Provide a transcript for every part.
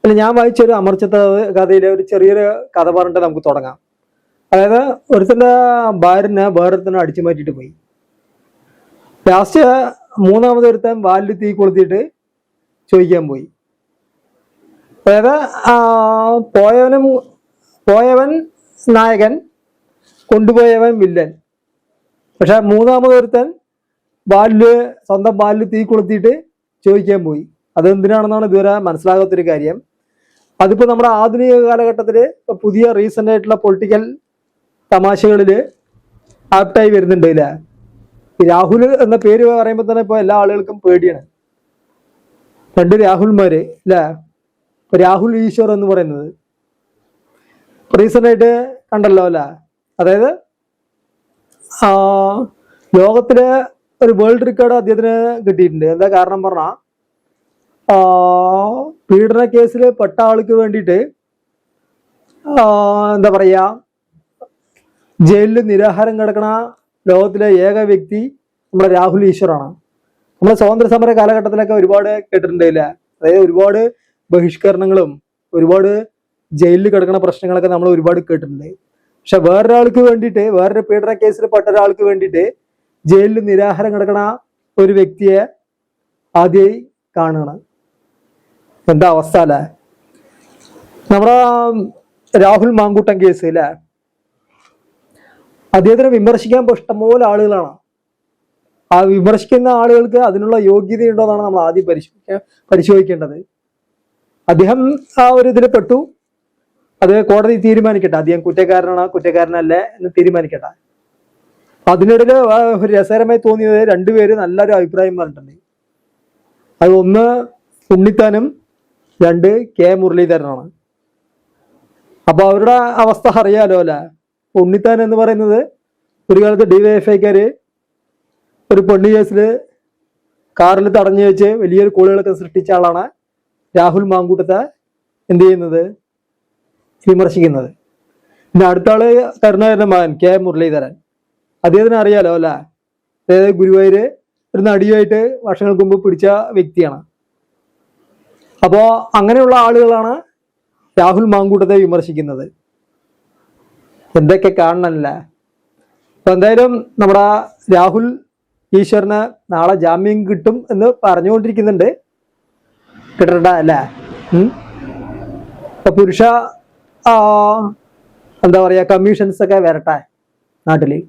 അല്ല, ഞാൻ വായിച്ചൊരു അമർചിത്ര കഥയിലെ ഒരു ചെറിയൊരു കഥ പറഞ്ഞിട്ട് നമുക്ക് തുടങ്ങാം. അതായത് ഒരുത്തന്റെ ഭാര്യനെ വേറൊരുത്തനെ അടിച്ചു മാറ്റിയിട്ട് പോയി. ലാസ്റ്റ് മൂന്നാമത് ഒരുത്തൻ വാലിൽ തീ കൊളുത്തിയിട്ട് ചോദിക്കാൻ പോയി. അതായത് പോയവൻ നായകൻ, കൊണ്ടുപോയവൻ വില്ലൻ. പക്ഷെ മൂന്നാമത് ഒരുത്തൻ സ്വന്തം വാലിൽ തീ കൊളുത്തിയിട്ട് ചോദിക്കാൻ പോയി. അതെന്തിനാണെന്നാണ് ഇതുവരെ മനസ്സിലാകാത്തൊരു കാര്യം. അതിപ്പോ നമ്മുടെ ആധുനിക കാലഘട്ടത്തില് പുതിയ റീസെന്റ് ആയിട്ടുള്ള പൊളിറ്റിക്കൽ തമാശകളില് ആപ്റ്റായി വരുന്നുണ്ട്. ഇല്ല, രാഹുൽ എന്ന പേര് പറയുമ്പോൾ തന്നെ ഇപ്പൊ എല്ലാ ആളുകൾക്കും പേടിയാണ്. രണ്ട് രാഹുൽമാര് ഇല്ല, രാഹുൽ ഈശ്വർ എന്ന് പറയുന്നത് റീസെന്റ് ആയിട്ട് കണ്ടല്ലോ അല്ല. അതായത് ലോകത്തിലെ ഒരു വേൾഡ് റെക്കോർഡ് അദ്ദേഹത്തിന് കിട്ടിയിട്ടുണ്ട്. എന്താ കാരണം പറഞ്ഞാൽ പീഡന കേസിൽ പെട്ട ആൾക്ക് വേണ്ടിയിട്ട് എന്താ പറയാ, ജയിലിൽ നിരാഹാരം കിടക്കണ ലോകത്തിലെ ഏക വ്യക്തി നമ്മുടെ രാഹുൽ ഈശ്വറാണ്. നമ്മുടെ സ്വാതന്ത്ര്യ സമര കാലഘട്ടത്തിലൊക്കെ ഒരുപാട് കേട്ടിട്ടുണ്ടായില്ല. അതായത് ഒരുപാട് ബഹിഷ്കരണങ്ങളും ഒരുപാട് ജയിലിൽ കിടക്കുന്ന പ്രശ്നങ്ങളൊക്കെ നമ്മൾ ഒരുപാട് കേട്ടിട്ടുണ്ട്. പക്ഷെ വേറൊരാൾക്ക് വേണ്ടിയിട്ട്, വേറൊരു പീഡന കേസിൽ പെട്ട ഒരാൾക്ക് വേണ്ടിയിട്ട് ജയിലിൽ നിരാഹാരം കിടക്കണ ഒരു വ്യക്തിയെ ആദ്യമായി കാണുകയാണ്. എന്താ അവസ്ഥ അല്ലേ? നമ്മുടെ രാഹുൽ മാങ്കൂട്ടം കേസ് അല്ലേ, അദ്ദേഹത്തിനെ വിമർശിക്കാൻ ഇഷ്ടംപോലെ ആളുകളാണ്. ആ വിമർശിക്കുന്ന ആളുകൾക്ക് അതിനുള്ള യോഗ്യതയുണ്ടോ എന്നാണ് നമ്മൾ ആദ്യം പരിശോധിക്കേണ്ടത്. അദ്ദേഹം ആ ഒരു ഇതിൽ പെട്ടു, അത് കോടതി തീരുമാനിക്കട്ടെ, അദ്ദേഹം കുറ്റക്കാരനല്ലേ എന്ന് തീരുമാനിക്കട്ടെ. അതിനിടയിൽ രസകരമായി തോന്നിയത് രണ്ടുപേര് നല്ലൊരു അഭിപ്രായം പറഞ്ഞിട്ടുണ്ട്. അത് ഒന്ന് ഉണ്ണിത്താനും, രണ്ട് കെ മുരളീധരനാണ്. അപ്പൊ അവരുടെ അവസ്ഥ അറിയാലോ അല്ലെ. ഉണ്ണിത്താൻ എന്ന് പറയുന്നത് ഒരു കാലത്ത് ഡിവൈഎഫ്ഐക്കാര് ഒരു പെണ്ണ് കേസില് കാറിൽ തടഞ്ഞു വെച്ച് വലിയൊരു കോളുകളൊക്കെ സൃഷ്ടിച്ച ആളാണ്. രാഹുൽ മാങ്കൂട്ടത്തെ എന്ത് ചെയ്യുന്നത്, വിമർശിക്കുന്നത്. പിന്നെ അടുത്ത ആള് കരുണാകരന്റെ മകൻ കെ മുരളീധരൻ, അദ്ദേഹത്തിന് അറിയാലോ അല്ലെ. അതായത് ഗുരുവായൂര് ഒരു നടിയായിട്ട് വർഷങ്ങൾക്ക് മുമ്പ് പിടിച്ച വ്യക്തിയാണ്. അപ്പോ അങ്ങനെയുള്ള ആളുകളാണ് രാഹുൽ മാങ്കൂട്ടത്തെ വിമർശിക്കുന്നത്. എന്തൊക്കെ കാണണല്ലേ. അപ്പൊ എന്തായാലും നമ്മുടെ രാഹുൽ ഈശ്വറിന് നാളെ ജാമ്യം കിട്ടും എന്ന് പറഞ്ഞുകൊണ്ടിരിക്കുന്നുണ്ട്. കിട്ടണ്ട അല്ലേ. ഇപ്പൊ പുരുഷ എന്താ പറയാ കമ്മീഷൻസ് ഒക്കെ വരട്ടെ നാട്ടില്.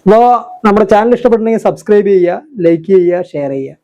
അപ്പോൾ നമ്മുടെ ചാനൽ ഇഷ്ടപ്പെട്ടുണ്ടെങ്കിൽ സബ്സ്ക്രൈബ് ചെയ്യുക, ലൈക്ക് ചെയ്യുക, ഷെയർ ചെയ്യുക.